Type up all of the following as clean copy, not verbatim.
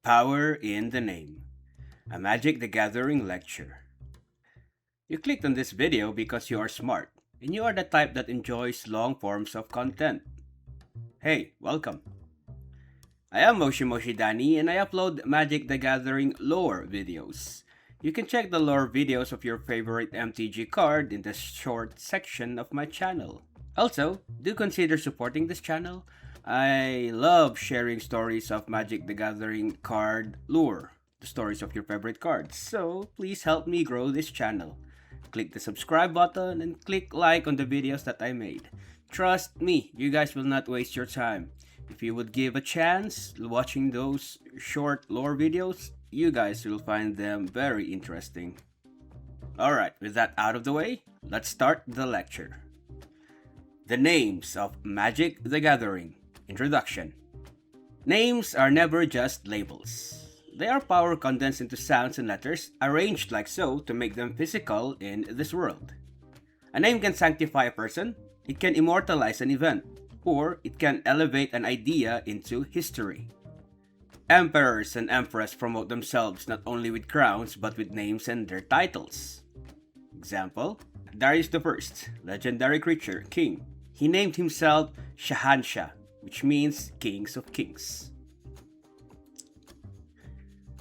Power in the Name, a Magic the Gathering lecture. You clicked on this video because you are smart, and you are the type that enjoys long forms of content. Hey, welcome. I am Moshi Moshi Dani, and I upload Magic the Gathering lore videos. You can check the lore videos of your favorite MTG card in the short section of my channel. Also, do consider supporting this channel. I love sharing stories of Magic the Gathering card lore, the stories of your favorite cards. So please help me grow this channel. Click the subscribe button and click like on the videos that I made. Trust me, you guys will not waste your time. If you would give a chance watching those short lore videos, you guys will find them very interesting. Alright, with that out of the way, let's start the lecture. The names of Magic the Gathering. Introduction. Names are never just labels. They are power condensed into sounds and letters, arranged like so to make them physical in this world. A name can sanctify a person, it can immortalize an event, or it can elevate an idea into history. Emperors and empress promote themselves not only with crowns but with names and their titles. Example, Darius I, legendary creature, king. He named himself Shahanshah, which means Kings of Kings.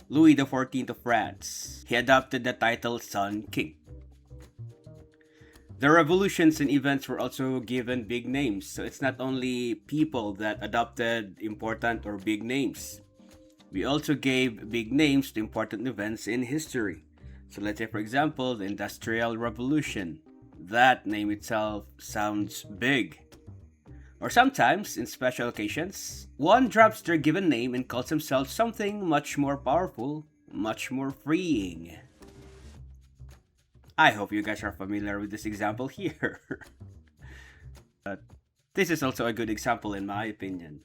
Louis XIV of France. He adopted the title Sun King. The revolutions and events were also given big names, so it's not only people that adopted important or big names. We also gave big names to important events in history. So let's say, for example, the Industrial Revolution. That name itself sounds big. Or sometimes, in special occasions, one drops their given name and calls themselves something much more powerful, much more freeing. I hope you guys are familiar with this example here. But this is also a good example in my opinion.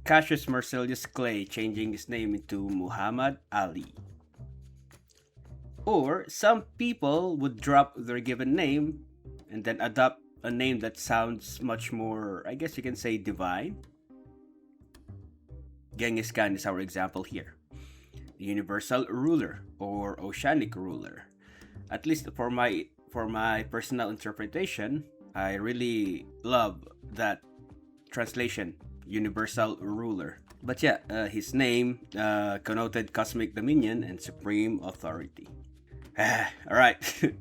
Cassius Marcellus Clay changing his name into Muhammad Ali. Or some people would drop their given name and then adopt a name that sounds much more, I guess you can say, divine. Genghis Khan is our example here. The Universal Ruler or Oceanic Ruler. At least for my personal interpretation, I really love that translation, Universal Ruler. But yeah, his name connoted cosmic dominion and supreme authority. Alright.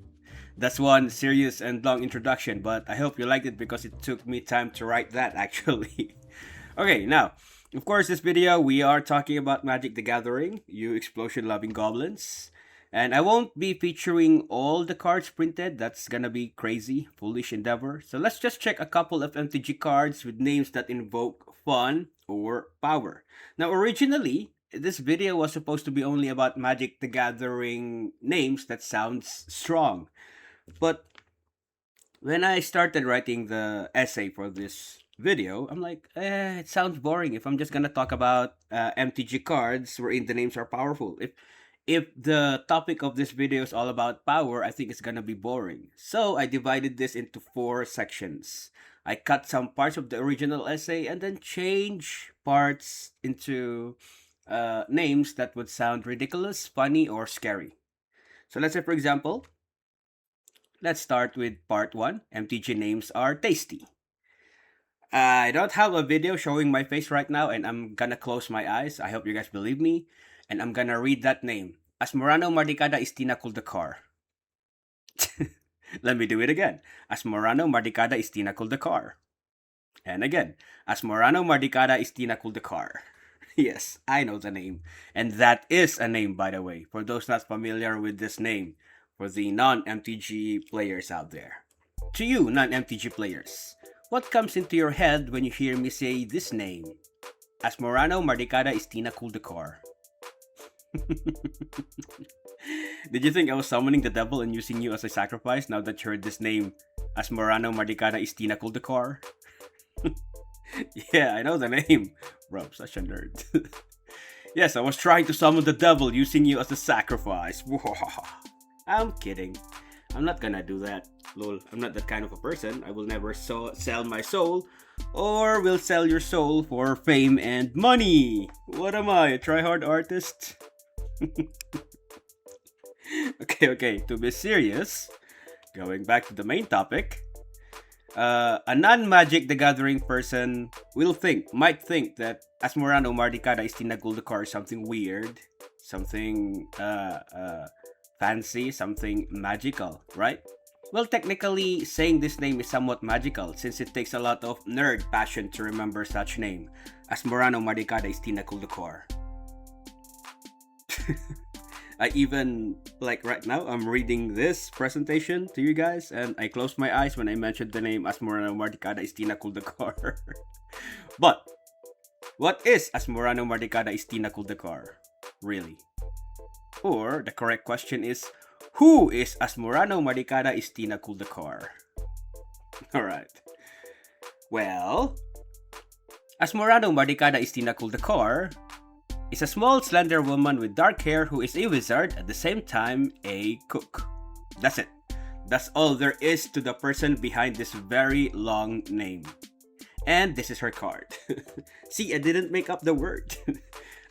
That's one serious and long introduction, but I hope you liked it because it took me time to write that actually. Okay, now, of course, this video we are talking about Magic the Gathering, you explosion-loving goblins. And I won't be featuring all the cards printed, that's gonna be crazy, foolish endeavor. So let's just check a couple of MTG cards with names that invoke fun or power. Now originally, this video was supposed to be only about Magic the Gathering names that sounds strong. But when I started writing the essay for this video, I'm like, it sounds boring if I'm just gonna talk about MTG cards wherein the names are powerful. If the topic of this video is all about power, I think it's gonna be boring. So I divided this into 4 sections. I cut some parts of the original essay and then change parts into names that would sound ridiculous, funny, or scary. So let's say, for example, let's start with part 1. MTG names are tasty. I don't have a video showing my face right now and I'm gonna close my eyes. I hope you guys believe me. And I'm gonna read that name. Asmorano Mardicada Istina Kuldakar. Let me do it again. Asmorano Mardicada Istina Kuldakar. And again. Asmorano Mardicada Istina Kuldakar. Yes, I know the name. And that is a name, by the way, for those not familiar with this name, for the non-MTG players out there. To you, non-MTG players, what comes into your head when you hear me say this name? Asmorano Mardicada Istina Kuldakar. Did you think I was summoning the devil and using you as a sacrifice now that you heard this name, Asmorano Mardicada Istina Kuldakar? Yeah, I know the name. Bro, I'm such a nerd. Yes, I was trying to summon the devil using you as a sacrifice. I'm kidding. I'm not gonna do that. Lol, I'm not that kind of a person. I will never sell my soul or will sell your soul for fame and money. What am I, a try-hard artist? Okay, to be serious, going back to the main topic, a non-Magic the Gathering person might think that Asmorano Mardicada is Tinaguldacar something weird, something fancy, something magical, right? Well, technically, saying this name is somewhat magical since it takes a lot of nerd passion to remember such name. Asmorano Mardicada is Tinaguldacar. I even, like right now, I'm reading this presentation to you guys, and I closed my eyes when I mentioned the name Asmorano Mardicada Istina Kuldakar. But, what is Asmorano Mardicada Istina Kuldakar? Really? Or, the correct question is, who is Asmorano Mardicada Istina Kuldakar? Alright. Well, Asmorano Mardicada Istina Kuldakar is a small, slender woman with dark hair who is a wizard at the same time a cook. That's it. That's all there is to the person behind this very long name. And this is her card. See, I didn't make up the word.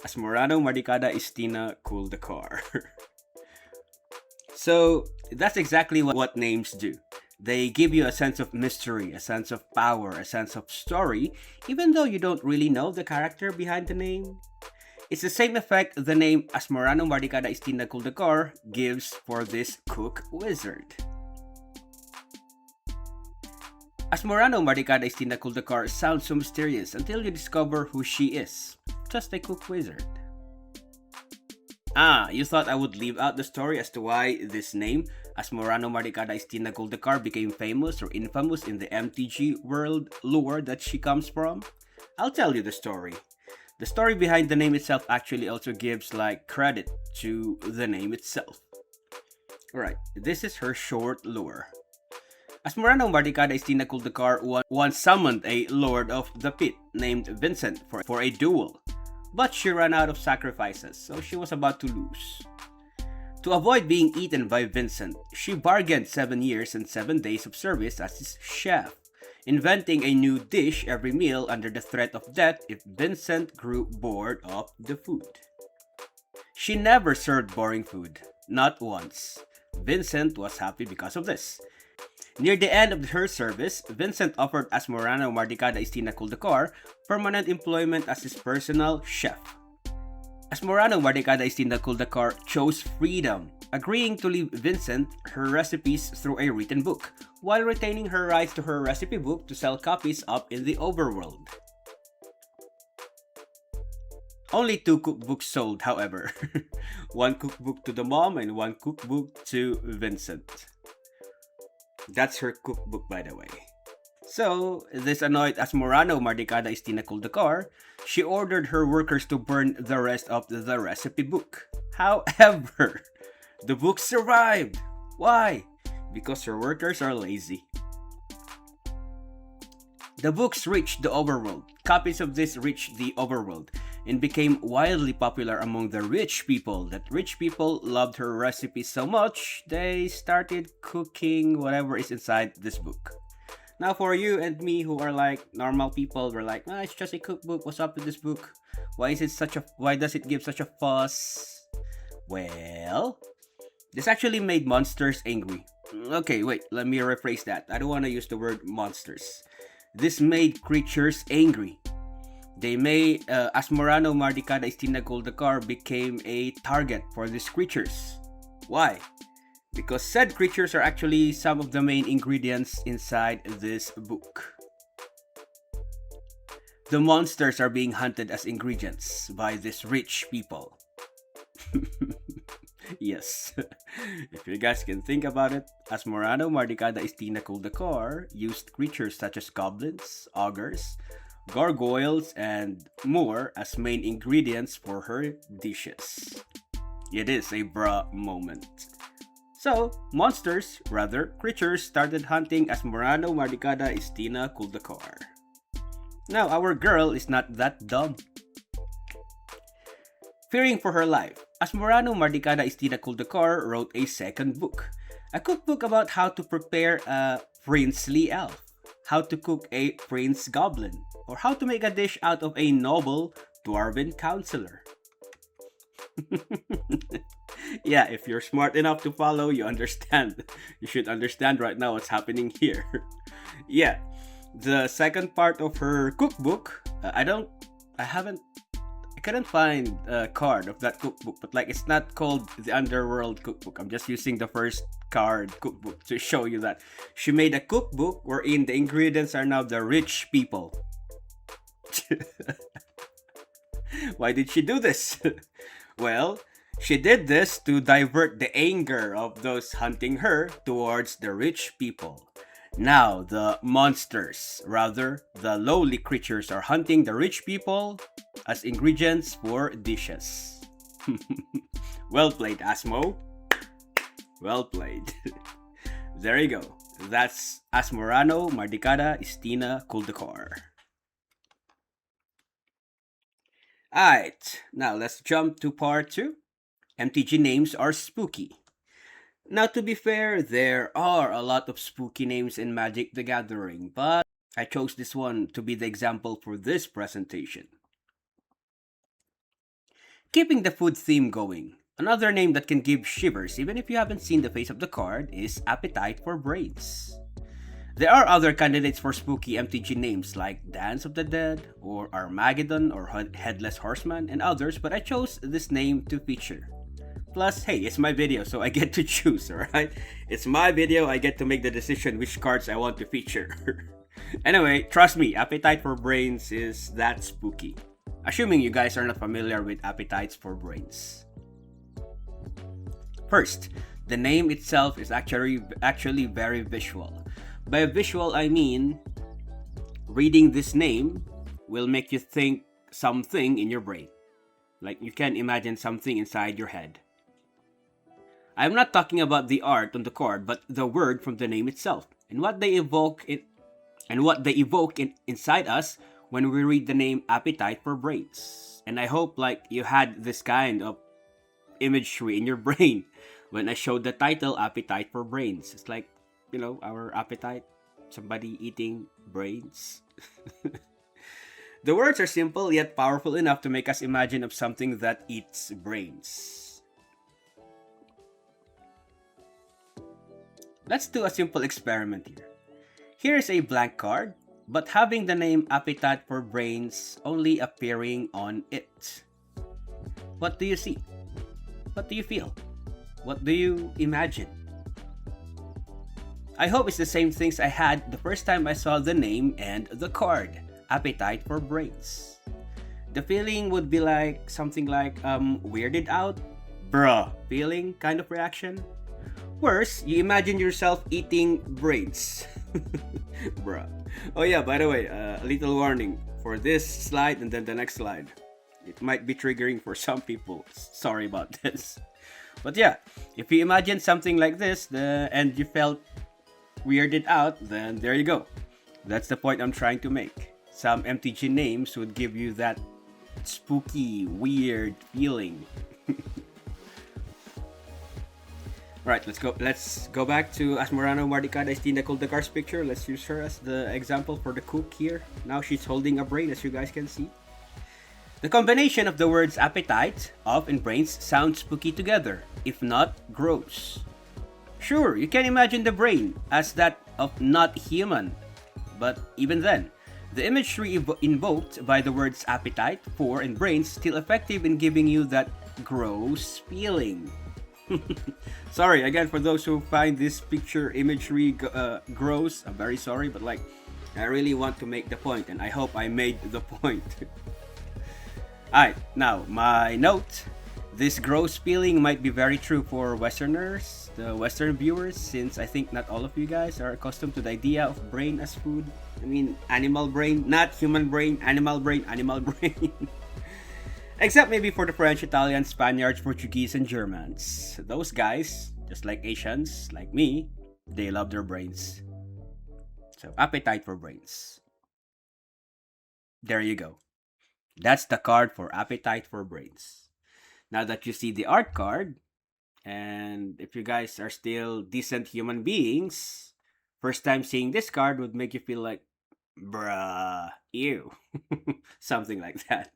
Asmorano Mardicada Istina Kuldakar. So, that's exactly what names do. They give you a sense of mystery, a sense of power, a sense of story, even though you don't really know the character behind the name. It's the same effect the name Asmorano Mardicada Istina Kuldakar gives for this cook wizard. Asmorano Mardicada Istina Kuldakar sounds so mysterious until you discover who she is. Just a cook wizard. You thought I would leave out the story as to why this name, Asmorano Mardicada Istina Kuldakar, became famous or infamous in the MTG world lore that she comes from? I'll tell you the story. The story behind the name itself actually also gives credit to the name itself. Alright, this is her short lore. Asmorano Mardicada Istina Kuldakar once summoned a Lord of the Pit named Vincent for a duel, but she ran out of sacrifices, so she was about to lose. To avoid being eaten by Vincent, she bargained 7 years and 7 days of service as his chef, inventing a new dish every meal under the threat of death if Vincent grew bored of the food. She never served boring food, not once. Vincent was happy because of this. Near the end of her service, Vincent offered Asmorano Mardicada Istina Kuldakar permanent employment as his personal chef. Asmorano Mardicada Istina Kuldakar chose freedom, agreeing to leave Vincent her recipes through a written book, while retaining her rights to her recipe book to sell copies up in the overworld. Only 2 cookbooks sold, however. One cookbook to the mom and one cookbook to Vincent. That's her cookbook, by the way. So, this annoyed Asmorano Mardicada Istina Kuldakar. She ordered her workers to burn the rest of the recipe book. However, the book survived. Why? Because her workers are lazy. The books reached the overworld. Copies of this reached the overworld and became wildly popular among the rich people. That rich people loved her recipes so much, they started cooking whatever is inside this book. Now for you and me who are normal people, we're like, it's just a cookbook. What's up with this book? Why does it give such a fuss? Well, this actually made monsters angry. Okay, wait, let me rephrase that. I don't want to use the word monsters. This made creatures angry. They made Asmorano Mardicada Istina Kuldakar became a target for these creatures. Why? Because said creatures are actually some of the main ingredients inside this book. The monsters are being hunted as ingredients by these rich people. Yes. If you guys can think about it, Asmorano Mardicada Istina Kuldakar used creatures such as goblins, ogres, gargoyles, and more as main ingredients for her dishes. It is a bra moment. So, creatures started hunting Asmorano Mardicada Istina Kuldakar. Now, our girl is not that dumb. Fearing for her life, Asmorano Mardicada Istina Kuldakar wrote a second book, a cookbook about how to prepare a princely elf. how to cook a prince goblin, or how to make a dish out of a noble dwarven counselor. Yeah, if you're smart enough to follow, you understand. You should understand right now what's happening here. Yeah, the second part of her cookbook, I haven't, I couldn't find a card of that cookbook, but like it's not called the Underworld cookbook. I'm just using the first card cookbook to show you that she made a cookbook wherein the ingredients are now the rich people. Why did she do this? Well, she did this to divert the anger of those hunting her towards the rich people. Now, the monsters, rather, the lowly creatures, are hunting the rich people as ingredients for dishes. Well played, Asmo. Well played. There you go. That's Asmorano, Mardicada, Istina, Kuldakar. Alright, now let's jump to part 2. MTG names are spooky. Now, to be fair, there are a lot of spooky names in Magic the Gathering, but I chose this one to be the example for this presentation. Keeping the food theme going, another name that can give shivers even if you haven't seen the face of the card is Appetite for Brains. There are other candidates for spooky MTG names like Dance of the Dead, or Armageddon, or Headless Horseman, and others, but I chose this name to feature. Plus, hey, it's my video, so I get to choose, alright? It's my video, I get to make the decision which cards I want to feature. Anyway, trust me, Appetite for Brains is that spooky. Assuming you guys are not familiar with Appetites for Brains. First, the name itself is actually very visual. By visual, I mean reading this name will make you think something in your brain. Like you can imagine something inside your head. I'm not talking about the art on the card, but the word from the name itself and what they evoke inside us when we read the name Appetite for Brains. And I hope like you had this kind of imagery in your brain when I showed the title Appetite for Brains. It's like, you know, our appetite, somebody eating brains. The words are simple yet powerful enough to make us imagine of something that eats brains. Let's do a simple experiment here. Here is a blank card, but having the name Appetite for Brains only appearing on it. What do you see? What do you feel? What do you imagine? I hope it's the same things I had the first time I saw the name and the card, Appetite for Brains. The feeling would be like something like weirded out, bruh feeling kind of reaction. Worse, you imagine yourself eating brains. Bruh. Oh yeah, by the way, a little warning for this slide and then the next slide. It might be triggering for some people. Sorry about this. But yeah, if you imagine something like this and you felt weirded out, then there you go. That's the point I'm trying to make. Some MTG names would give you that spooky, weird feeling. Alright, let's go back to Asmorano Mardicada Estina Kuldakar's picture. Let's use her as the example for the cook here. Now she's holding a brain, as you guys can see. The combination of the words appetite, of, and brains sound spooky together, if not gross. Sure, you can imagine the brain as that of not human, but even then, the imagery invoked by the words appetite, for, and brains still effective in giving you that gross feeling. Sorry again for those who find this picture imagery gross. I'm very sorry, but like I really want to make the point, and I hope I made the point. Alright, now my note. This gross feeling might be very true for Westerners, the Western viewers, since I think not all of you guys are accustomed to the idea of brain as food. I mean, animal brain, not human brain, animal brain, animal brain. Except maybe for the French, Italians, Spaniards, Portuguese, and Germans. Those guys, just like Asians, like me, they love their brains. So, appetite for brains. There you go. That's the card for Appetite for Brains. Now that you see the art card, and if you guys are still decent human beings, First time seeing this card would make you feel like, bruh, ew. Something like that.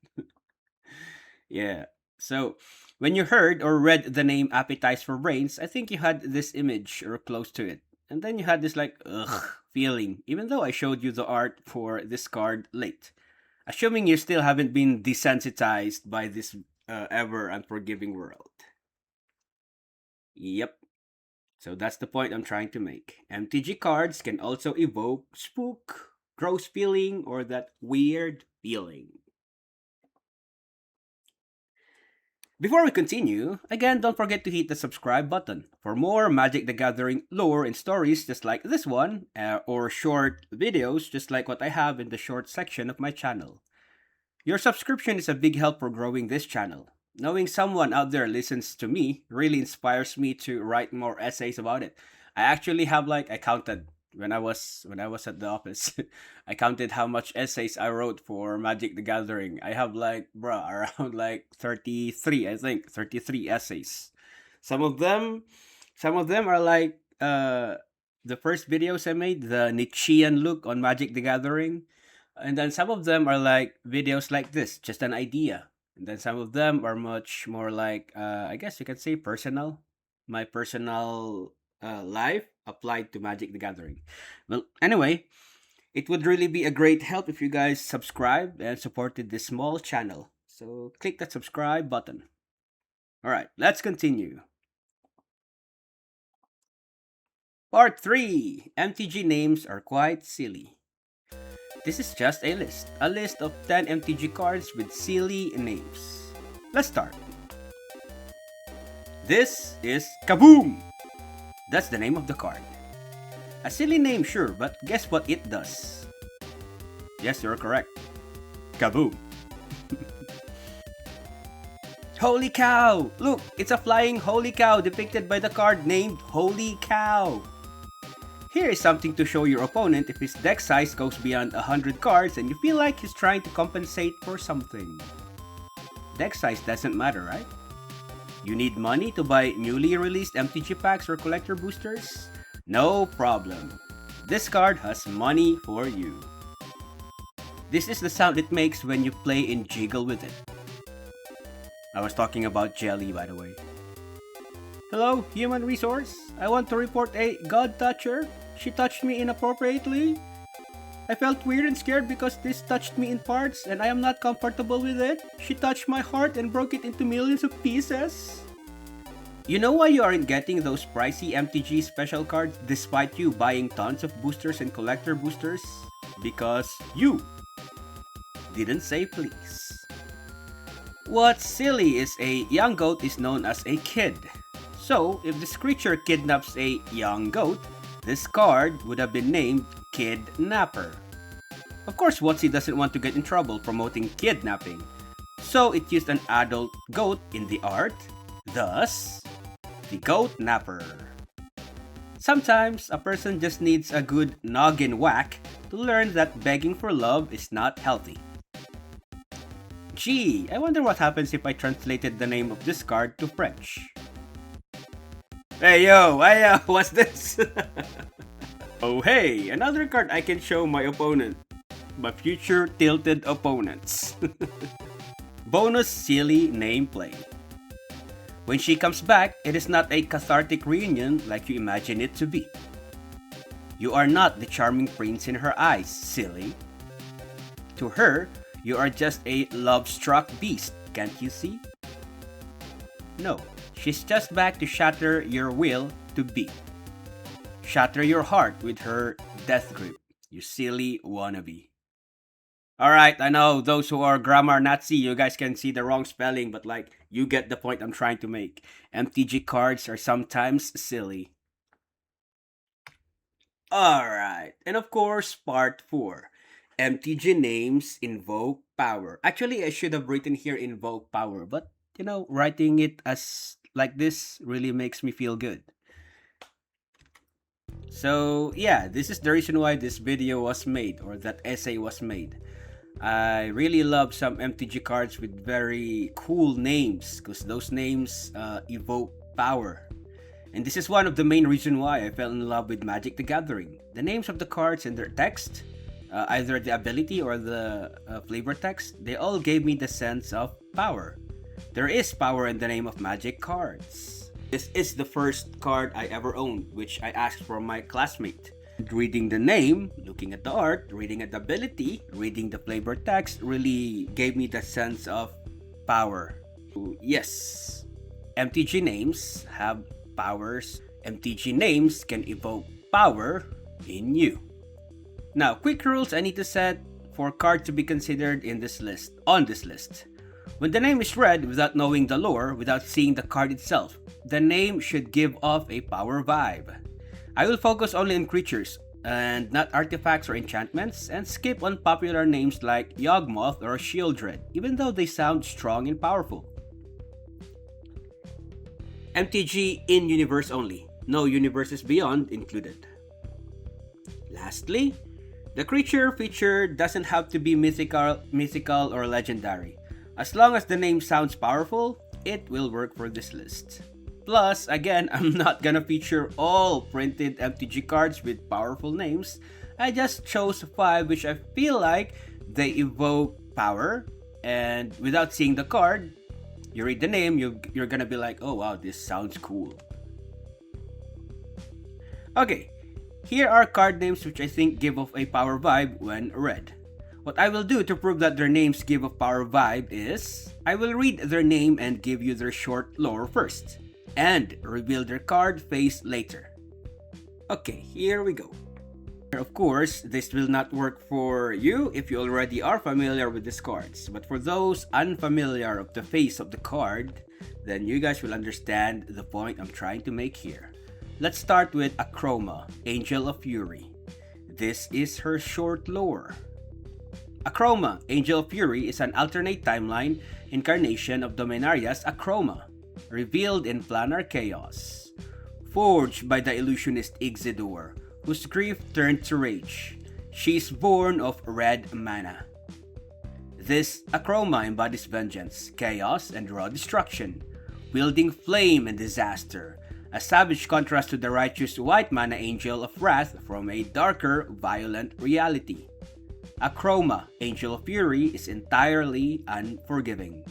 Yeah. So, when you heard or read the name Appetize for Brains, I think you had this image or close to it. And then you had this like, ugh, feeling, even though I showed you the art for this card late. Assuming you still haven't been desensitized by this ever unforgiving world. Yep. So that's the point I'm trying to make. MTG cards can also evoke spook, gross feeling, or that weird feeling. Before we continue, again, don't forget to hit the subscribe button for more Magic the Gathering lore and stories just like this one, or short videos just like what I have in the short section of my channel. Your subscription is a big help for growing this channel. Knowing someone out there listens to me really inspires me to write more essays about it. I actually have I counted when I was at the office. I counted how much essays I wrote for Magic the Gathering. I have around 33, I think, 33 essays. Some of them are the first videos I made, the Nietzschean look on Magic the Gathering. And then some of them are like videos like this, just an idea. And then some of them are much more I guess you could say personal. My personal life applied to Magic the Gathering. Well, anyway, it would really be a great help if you guys subscribe and supported this small channel. So click that subscribe button. Alright, let's continue. Part 3. MTG names are quite silly. This is just a list of 10 MTG cards with silly names. Let's start. This is Kaboom! That's the name of the card. A silly name, sure, but guess what it does? Yes, you're correct. Kaboom! Holy cow! Look, it's a flying holy cow depicted by the card named Holy Cow. Here is something to show your opponent if his deck size goes beyond 100 cards and you feel like he's trying to compensate for something. Deck size doesn't matter, right? You need money to buy newly released MTG packs or collector boosters? No problem. This card has money for you. This is the sound it makes when you play and jiggle with it. I was talking about Jelly, by the way. Hello, human resource. I want to report a god toucher. She touched me inappropriately. I felt weird and scared because this touched me in parts and I am not comfortable with it. She touched my heart and broke it into millions of pieces. You know why you aren't getting those pricey MTG special cards despite you buying tons of boosters and collector boosters? Because you didn't say please. What's silly is a young goat is known as a kid. So, if this creature kidnaps a young goat, this card would have been named Kidnapper. Of course, WotC doesn't want to get in trouble promoting kidnapping, so it used an adult goat in the art, thus, the Goat Napper. Sometimes, a person just needs a good noggin whack to learn that begging for love is not healthy. Gee, I wonder what happens if I translated the name of this card to French. Hey yo, what's this? Oh hey, another card I can show my opponent. My future tilted opponents. Bonus silly nameplay. When she comes back, it is not a cathartic reunion like you imagine it to be. You are not the charming prince in her eyes, silly. To her, you are just a love-struck beast, can't you see? No. She's just back to shatter your will to be. Shatter your heart with her death grip, you silly wannabe. Alright, I know those who are grammar Nazi, you guys can see the wrong spelling, but you get the point I'm trying to make. MTG cards are sometimes silly. Alright, and of course, part 4. MTG names invoke power. Actually, I should have written here invoke power, but writing it as like this really makes me feel good. So yeah, this is the reason why this video was made, or that essay was made. I really love some MTG cards with very cool names, because those names evoke power. And this is one of the main reasons why I fell in love with Magic the Gathering. The names of the cards and their text, either the ability or the flavor text, they all gave me the sense of power. There is power in the name of Magic cards. This is the first card I ever owned, which I asked from my classmate. Reading the name, looking at the art, reading at the ability, reading the flavor text really gave me the sense of power. Yes, MTG names have powers. MTG names can evoke power in you. Now, quick rules I need to set for card to be considered in this list, on this list. When the name is read without knowing the lore, without seeing the card itself, the name should give off a power vibe. I will focus only on creatures and not artifacts or enchantments, and skip on popular names like Yawgmoth or Shieldred, even though they sound strong and powerful. MTG in universe only, no universes beyond included. Lastly, the creature featured doesn't have to be mythical or legendary. As long as the name sounds powerful, it will work for this list. Plus, again, I'm not gonna feature all printed MTG cards with powerful names. I just chose 5 which I feel like they evoke power, and without seeing the card, you read the name, you're gonna be like, oh wow, this sounds cool. Okay, here are card names which I think give off a power vibe when read. What I will do to prove that their names give a power vibe is, I will read their name and give you their short lore first, and reveal their card face later. Okay, here we go. Of course, this will not work for you if you already are familiar with these cards, but for those unfamiliar of the face of the card, then you guys will understand the point I'm trying to make here. Let's start with Akroma, Angel of Fury. This is her short lore. Akroma, Angel of Fury is an alternate timeline incarnation of Dominaria's Akroma, revealed in Planar Chaos. Forged by the illusionist Ixidur, whose grief turned to rage, she is born of red mana. This Akroma embodies vengeance, chaos, and raw destruction, wielding flame and disaster, a savage contrast to the righteous white mana Angel of Wrath from a darker, violent reality. Akroma, Angel of Fury, is entirely unforgiving.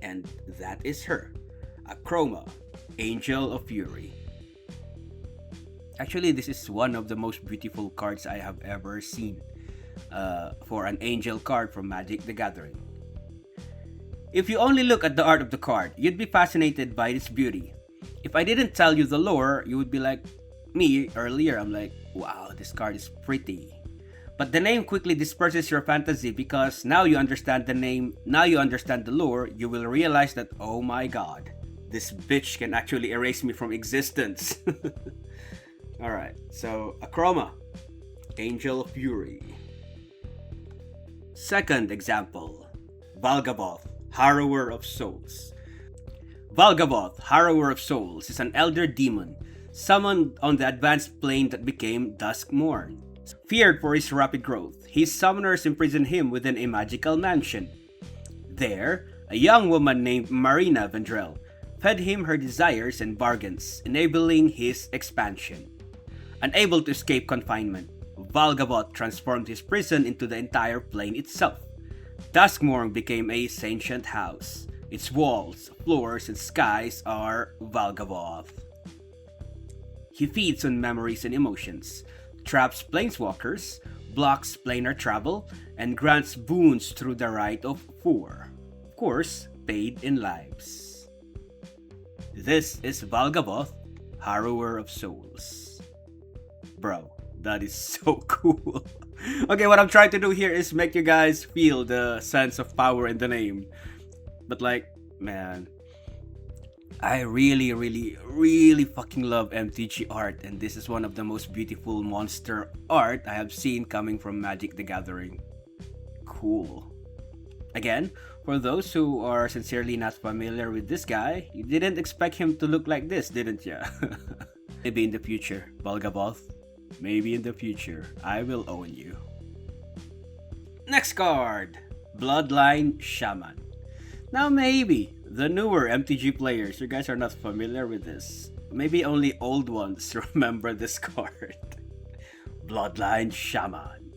And that is her, Akroma, Angel of Fury. Actually, this is one of the most beautiful cards I have ever seen for an angel card from Magic the Gathering. If you only look at the art of the card, you'd be fascinated by its beauty. If I didn't tell you the lore, you would be like me earlier. I'm like, wow, this card is pretty. But the name quickly disperses your fantasy because now you understand the name, now you understand the lore, you will realize that, oh my god, this bitch can actually erase me from existence. Alright, so Akroma, Angel of Fury. Second example, Valgaboth, Harrower of Souls. Valgaboth, Harrower of Souls, is an elder demon summoned on the advanced plane that became Duskmourn. Feared for his rapid growth, his summoners imprisoned him within a magical mansion. There, a young woman named Marina Vendrell fed him her desires and bargains, enabling his expansion. Unable to escape confinement, Valgaboth transformed his prison into the entire plane itself. Duskmourn became a sentient house. Its walls, floors, and skies are Valgaboth. He feeds on memories and emotions, traps planeswalkers, blocks planar travel, and grants boons through the Rite of 4. Of course, paid in lives. This is Valgaboth, Harrower of Souls. Bro, that is so cool. Okay, what I'm trying to do here is make you guys feel the sense of power in the name. But like, man, I really fucking love MTG art, and this is one of the most beautiful monster art I have seen coming from Magic the Gathering. Cool. Again, for those who are sincerely not familiar with this guy, you didn't expect him to look like this, didn't ya? Maybe in the future, Valgaboth. Maybe in the future, I will own you. Next card, Bloodline Shaman. Now maybe, the newer MTG players, you guys are not familiar with this. maybe only old ones remember this card. Bloodline Shaman.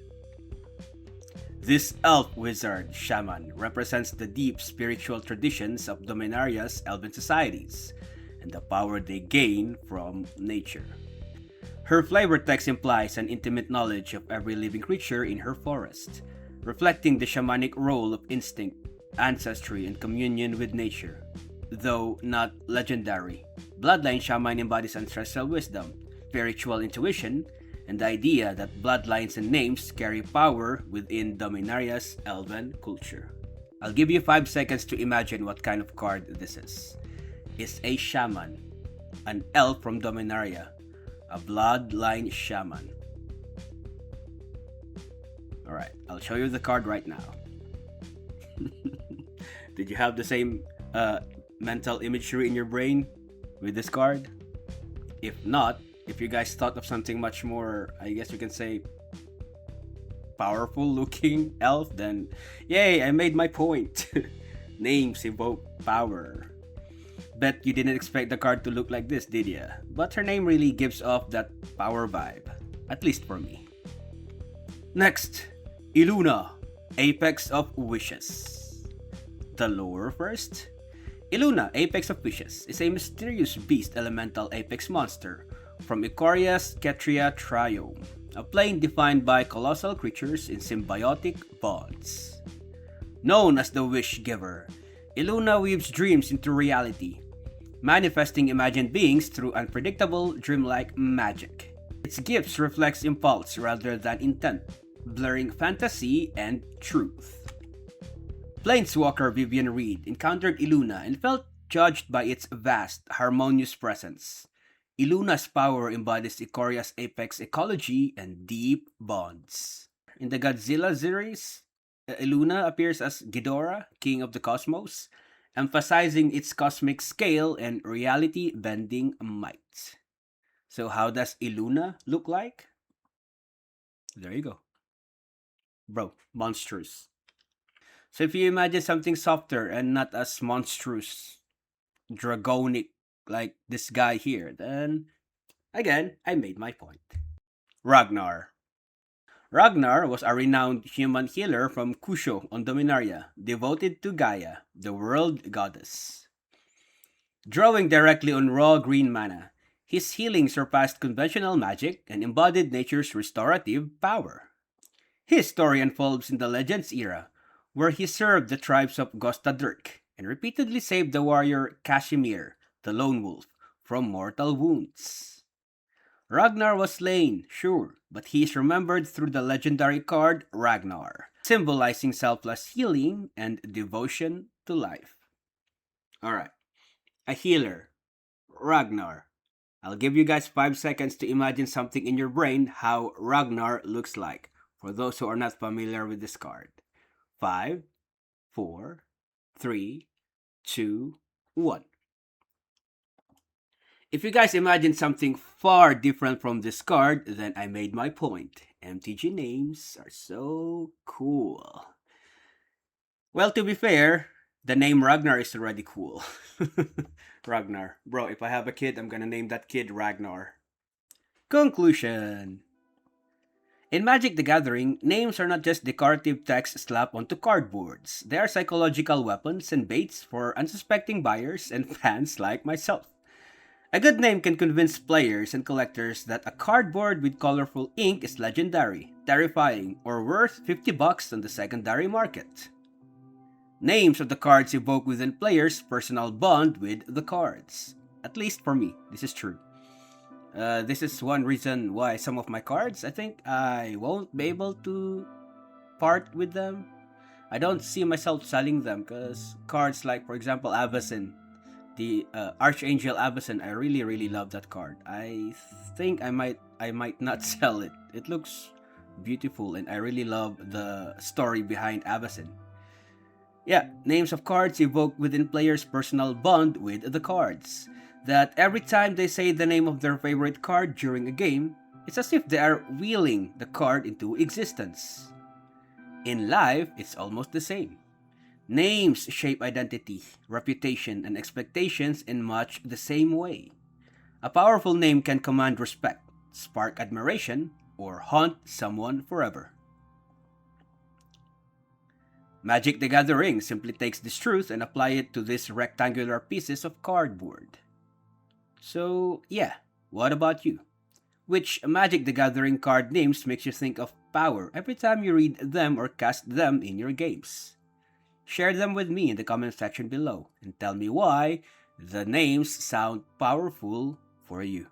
This elf wizard shaman represents the deep spiritual traditions of Dominaria's elven societies and the power they gain from nature. Her flavor text implies an intimate knowledge of every living creature in her forest, reflecting the shamanic role of instinct, ancestry, and communion with nature. Though not legendary, Bloodline Shaman embodies ancestral wisdom, spiritual intuition, and the idea that bloodlines and names carry power within Dominaria's elven culture. I'll give you 5 seconds to imagine what kind of card this is. Is a shaman, an elf from Dominaria, a bloodline shaman. Alright, I'll show you the card right now. Did you have the same mental imagery in your brain with this card? If not, if you guys thought of something much more, I guess you can say, powerful looking elf, then yay, I made my point. Names evoke power. Bet you didn't expect the card to look like this, did ya? But her name really gives off that power vibe, at least for me. Next, Iluna, Apex of Wishes. The lore first. Iluna, Apex of Wishes, is a mysterious beast elemental apex monster from Icoria's Ketria Triome, a plane defined by colossal creatures in symbiotic bonds. Known as the Wish Giver, Iluna weaves dreams into reality, manifesting imagined beings through unpredictable dreamlike magic. Its gifts reflects impulse rather than intent, blurring fantasy and truth. Planeswalker Vivian Reed encountered Iluna and felt judged by its vast, harmonious presence. Iluna's power embodies Icoria's apex ecology and deep bonds. In the Godzilla series, Iluna appears as Ghidorah, king of the cosmos, emphasizing its cosmic scale and reality-bending might. So how does Iluna look like? There you go. Bro, monstrous. So if you imagine something softer and not as monstrous, dragonic like this guy here, then again, I made my point. Ragnar. Ragnar was a renowned human healer from Kusho on Dominaria, devoted to Gaia, the world goddess. Drawing directly on raw green mana, his healing surpassed conventional magic and embodied nature's restorative power. His story unfolds in the Legends era, where he served the tribes of Gostadrk and repeatedly saved the warrior Kashimir, the lone wolf, from mortal wounds. Ragnar was slain, sure, but he is remembered through the legendary card Ragnar, symbolizing selfless healing and devotion to life. Alright, a healer, Ragnar. I'll give you guys 5 seconds to imagine something in your brain how Ragnar looks like, for those who are not familiar with this card. 5, 4, 3, 2, 1. If you guys imagine something far different from this card, then I made my point. MTG names are so cool. Well, to be fair, the name Ragnar is already cool. Ragnar. Bro, if I have a kid, I'm gonna name that kid Ragnar. Conclusion. In Magic the Gathering, names are not just decorative text slapped onto cardboards. They are psychological weapons and baits for unsuspecting buyers and fans like myself. A good name can convince players and collectors that a cardboard with colorful ink is legendary, terrifying, or worth $50 on the secondary market. Names of the cards evoke within players' personal bond with the cards. At least for me, this is true. This is one reason why some of my cards, I think I won't be able to part with them. I don't see myself selling them because cards like, for example, Avacyn, the Archangel Avacyn, I really love that card. I think I might not sell it. It looks beautiful and I really love the story behind Avacyn. Yeah, names of cards evoke within players' personal bond with the cards. That every time they say the name of their favorite card during a game, it's as if they are wheeling the card into existence. In life, it's almost the same. Names shape identity, reputation, and expectations in much the same way. A powerful name can command respect, spark admiration, or haunt someone forever. Magic the Gathering simply takes this truth and apply it to these rectangular pieces of cardboard. So, yeah, what about you? Which Magic the Gathering card names makes you think of power every time you read them or cast them in your games? Share them with me in the comment section below and tell me why the names sound powerful for you.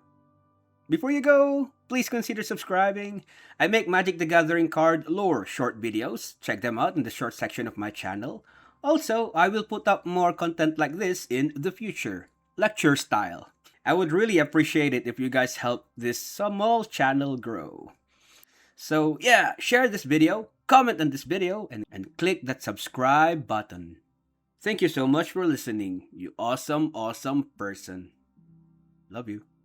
Before you go, please consider subscribing. I make Magic the Gathering card lore short videos. Check them out in the short section of my channel. Also, I will put up more content like this in the future, lecture style. I would really appreciate it if you guys help this small channel grow. So yeah, share this video, comment on this video, and click that subscribe button. Thank you so much for listening, you awesome person. Love you.